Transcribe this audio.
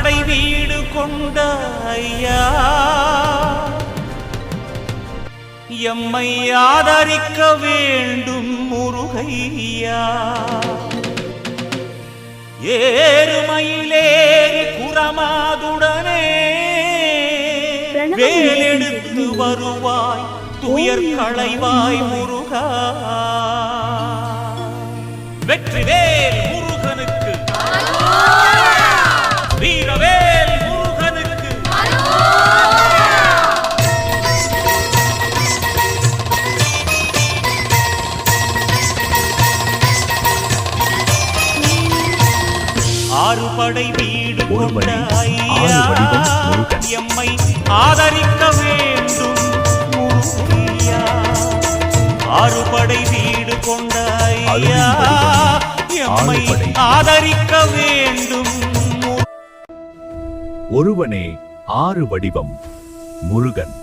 படை வீடு கொண்ட ஐயா எம்மை ஆதரிக்க வேண்டும் முருகையா. ஏறுமயிலேறி குரமாதுடனே வேலெடுத்து வருவாய் துயர் களைவாய் முருகா. வெற்றிவேல் முருகனுக்கு, வீரவேல் முருகனுக்கு. ஆறுபடை வீடு கொண்ட ஐயா எம்மை ஆதரிக்க வேண்டும் முருகையா. ஆறுபடை வீடு கொண்ட ஐயா எம்மை ஆதரிக்க வேண்டும். ஒருவனே ஆறு வடிவம் முருகன்.